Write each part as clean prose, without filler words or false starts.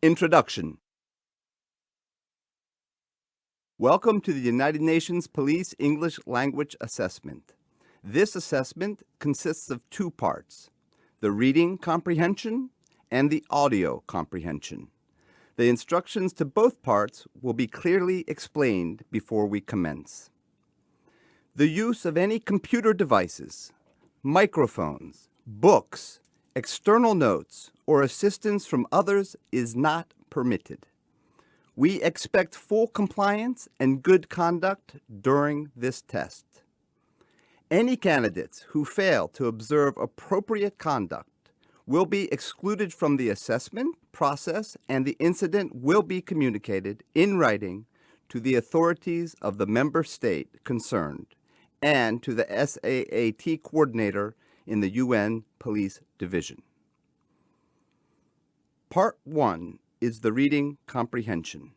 Introduction. Welcome to the United Nations Police English Language Assessment. This assessment consists of two parts, the reading comprehension and the audio comprehension. The instructions to both parts will be clearly explained before we commence. The use of any computer devices, microphones, books, external notes, or assistance from others is not permitted. We expect full compliance and good conduct during this test. Any candidates who fail to observe appropriate conduct will be excluded from the assessment process, and the incident will be communicated in writing to the authorities of the member state concerned and to the SAAT coordinator in the UN Police Division. Part 1 is the reading comprehension.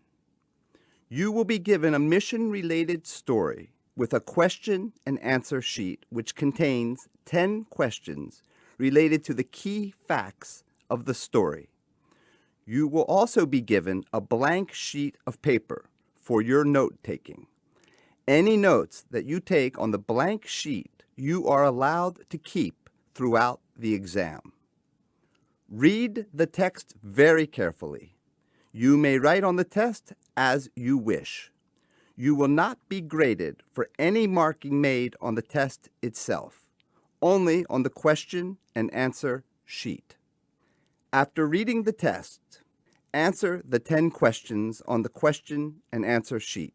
You will be given a mission-related story with a question and answer sheet which contains 10 questions related to the key facts of the story. You will also be given a blank sheet of paper for your note-taking. Any notes that you take on the blank sheet you are allowed to keep throughout the exam. Read the text very carefully. You may write on the test as you wish. You will not be graded for any marking made on the test itself, only on the question and answer sheet. After reading the test, answer the 10 questions on the question and answer sheet.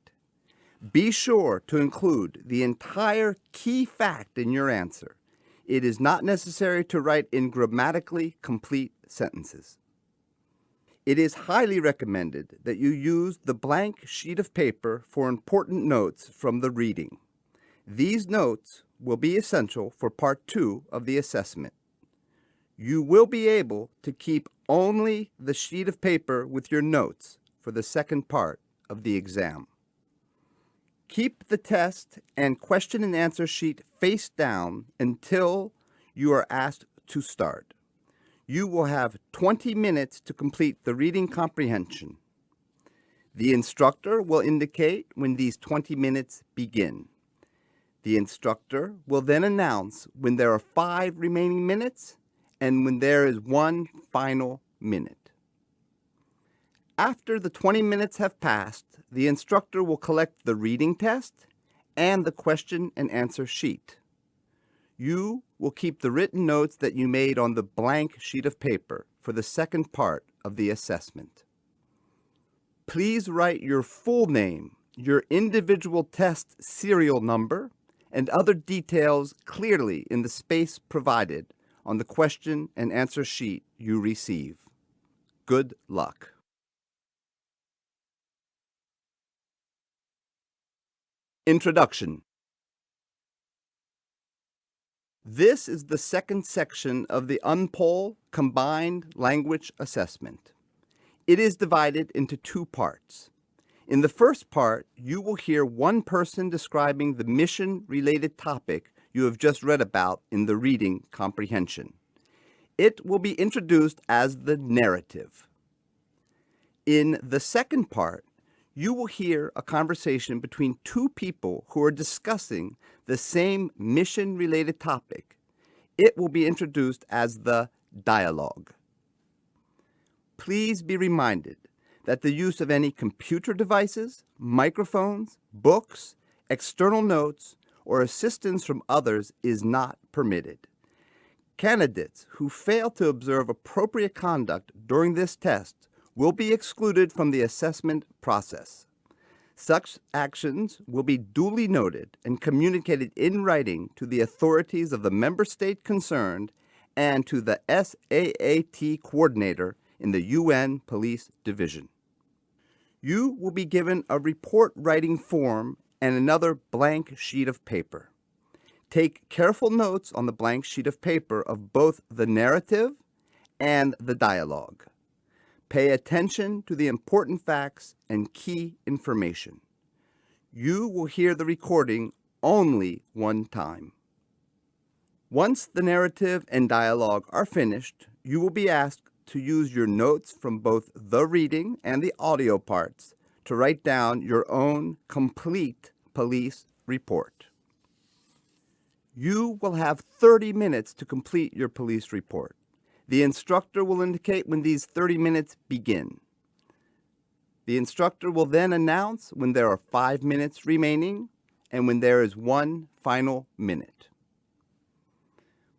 Be sure to include the entire key fact in your answer. It is not necessary to write in grammatically complete sentences. It is highly recommended that you use the blank sheet of paper for important notes from the reading. These notes will be essential for Part 2 of the assessment. You will be able to keep only the sheet of paper with your notes for the second part of the exam. Keep the test and question and answer sheet face down until you are asked to start. You will have 20 minutes to complete the reading comprehension. The instructor will indicate when these 20 minutes begin. The instructor will then announce when there are 5 remaining minutes and when there is 1 final minute. After the 20 minutes have passed, the instructor will collect the reading test and the question and answer sheet. You will keep the written notes that you made on the blank sheet of paper for the second part of the assessment. Please write your full name, your individual test serial number, and other details clearly in the space provided on the question and answer sheet you receive. Good luck. Introduction. This is the second section of the UNPOL Combined Language Assessment. It is divided into 2 parts. In the first part, you will hear one person describing the mission-related topic you have just read about in the reading comprehension. It will be introduced as the narrative. In the second part, you will hear a conversation between 2 people who are discussing the same mission-related topic. It will be introduced as the dialogue. Please be reminded that the use of any computer devices, microphones, books, external notes, or assistance from others is not permitted. Candidates who fail to observe appropriate conduct during this test will be excluded from the assessment process. Such actions will be duly noted and communicated in writing to the authorities of the member state concerned and to the SAAT coordinator in the UN Police Division. You will be given a report writing form and another blank sheet of paper. Take careful notes on the blank sheet of paper of both the narrative and the dialogue. Pay attention to the important facts and key information. You will hear the recording only one time. Once the narrative and dialogue are finished, you will be asked to use your notes from both the reading and the audio parts to write down your own complete police report. You will have 30 minutes to complete your police report. The instructor will indicate when these 30 minutes begin. The instructor will then announce when there are 5 minutes remaining and when there is 1 final minute.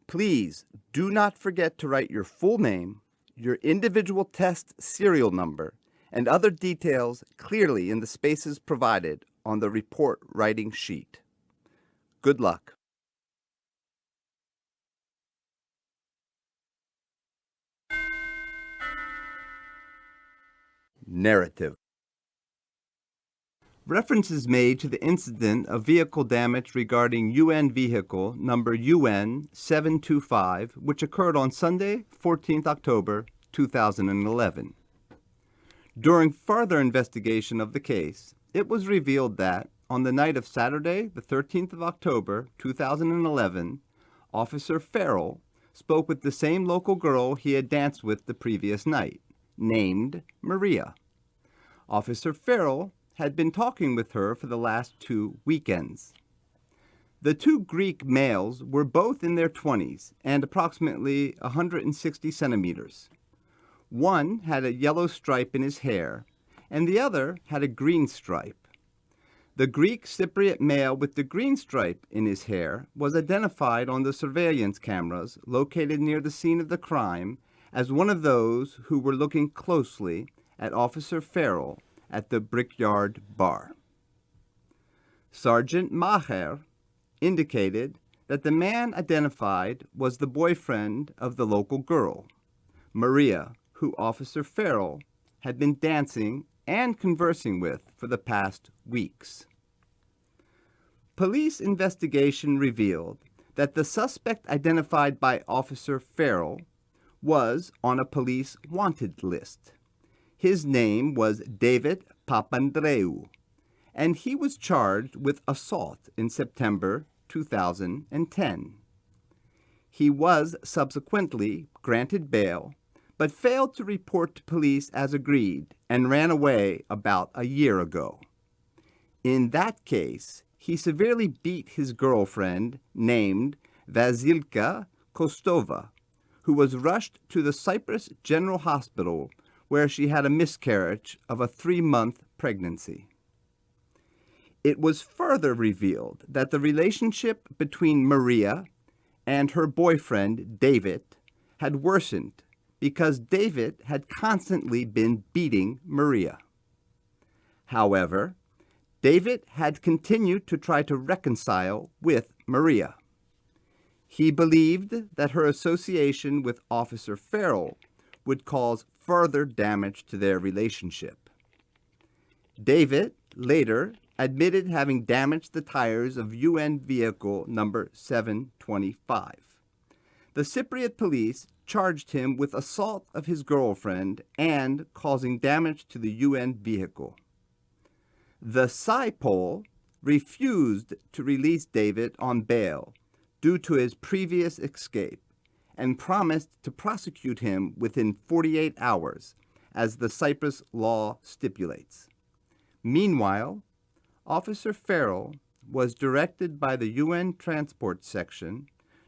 Please do not forget to write your full name, your individual test serial number, and other details clearly in the spaces provided on the report writing sheet. Good luck. Narrative. Reference is made to the incident of vehicle damage regarding UN vehicle number UN 725, which occurred on Sunday, 14th October, 2011. During further investigation of the case, it was revealed that on the night of Saturday, the 13th of October, 2011, Officer Farrell spoke with the same local girl he had danced with the previous night, named Maria. Officer Farrell had been talking with her for the last 2 weekends. The 2 Greek males were both in their 20s and approximately 160 centimeters. One had a yellow stripe in his hair, and the other had a green stripe. The Greek Cypriot male with the green stripe in his hair was identified on the surveillance cameras located near the scene of the crime as one of those who were looking closely at Officer Farrell at the Brickyard Bar. Sergeant Maher indicated that the man identified was the boyfriend of the local girl, Maria, who Officer Farrell had been dancing and conversing with for the past weeks. Police investigation revealed that the suspect identified by Officer Farrell was on a police wanted list. His name was David Papandreou, and he was charged with assault in September 2010. He was subsequently granted bail, but failed to report to police as agreed and ran away about a year ago. In that case, he severely beat his girlfriend named Vasilka Kostova, who was rushed to the Cyprus General Hospital where she had a miscarriage of a 3-month pregnancy. It was further revealed that the relationship between Maria and her boyfriend, David, had worsened because David had constantly been beating Maria. However, David had continued to try to reconcile with Maria. He believed that her association with Officer Farrell would cause further damage to their relationship. David later admitted having damaged the tires of UN vehicle number 725. The Cypriot police charged him with assault of his girlfriend and causing damage to the UN vehicle. The SIPOL refused to release David on bail due to his previous escape and promised to prosecute him within 48 hours, as the Cyprus law stipulates. Meanwhile, Officer Farrell was directed by the UN Transport Section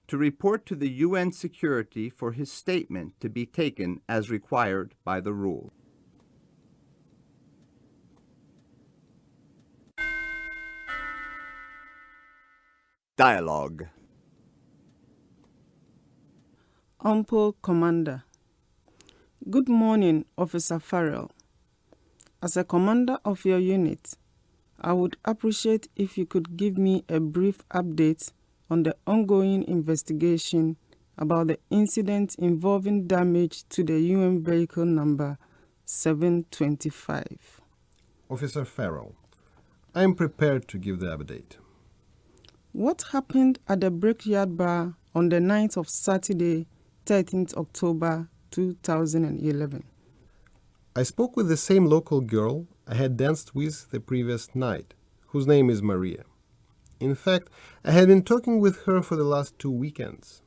to report to the UN Security for his statement to be taken as required by the rule. Dialogue. Ample Commander. Good morning, Officer Farrell. As a commander of your unit, I would appreciate if you could give me a brief update on the ongoing investigation about the incident involving damage to the UN vehicle number 725. Officer Farrell, I am prepared to give the update. What happened at the Brickyard Bar on the night of Saturday, 13th October 2011? I spoke with the same local girl I had danced with the previous night, whose name is Maria. In fact, I had been talking with her for the last 2 weekends.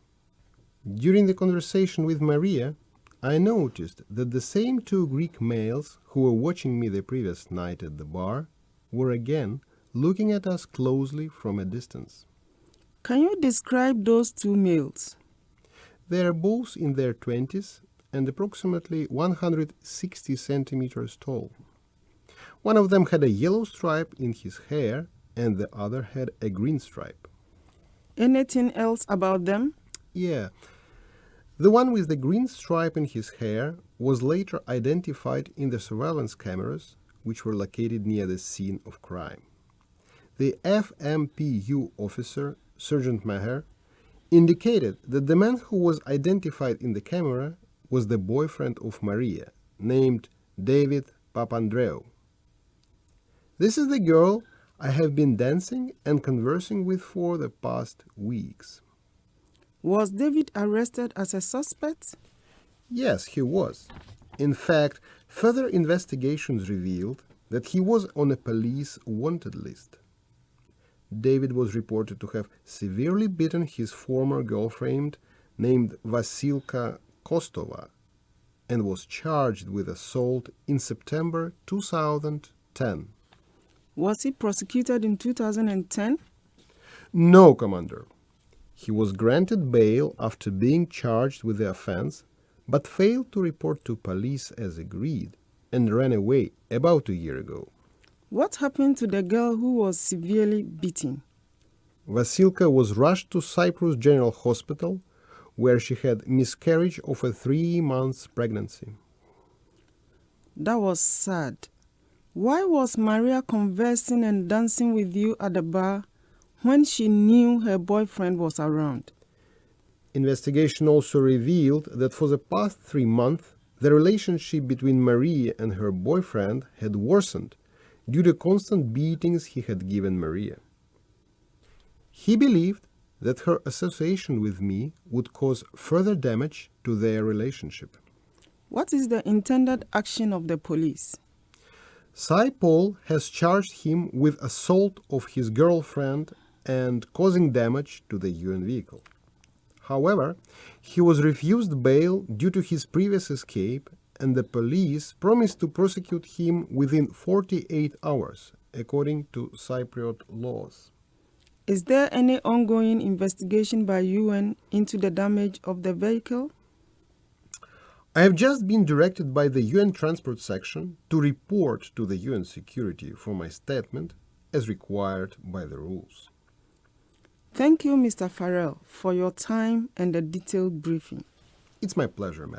During the conversation with Maria, I noticed that the same two Greek males who were watching me the previous night at the bar were again looking at us closely from a distance. Can you describe those two males? They are both in their 20s and approximately 160 centimeters tall. One of them had a yellow stripe in his hair and the other had a green stripe. Anything else about them? Yeah. The one with the green stripe in his hair was later identified in the surveillance cameras, which were located near the scene of crime. The FMPU officer, Sergeant Maher, indicated that the man who was identified in the camera was the boyfriend of Maria, named David Papandreou. This is the girl I have been dancing and conversing with for the past weeks. Was David arrested as a suspect? Yes, he was. In fact, further investigations revealed that he was on a police wanted list. David was reported to have severely beaten his former girlfriend named Vasilka Kostova and was charged with assault in September 2010. Was he prosecuted in 2010? No, Commander. He was granted bail after being charged with the offense, but failed to report to police as agreed and ran away about a year ago. What happened to the girl who was severely beaten? Vasilka was rushed to Cyprus General Hospital, where she had miscarriage of a 3-month pregnancy. That was sad. Why was Maria conversing and dancing with you at the bar when she knew her boyfriend was around? Investigation also revealed that for the past 3 months, the relationship between Maria and her boyfriend had worsened due to constant beatings he had given Maria. He believed that her association with me would cause further damage to their relationship. What is the intended action of the police? Paul has charged him with assault of his girlfriend and causing damage to the UN vehicle. However, he was refused bail due to his previous escape, and the police promised to prosecute him within 48 hours, according to Cypriot laws. Is there any ongoing investigation by UN into the damage of the vehicle? I have just been directed by the UN Transport Section to report to the UN Security for my statement as required by the rules. Thank you, Mr. Farrell, for your time and the detailed briefing. It's my pleasure, Madam.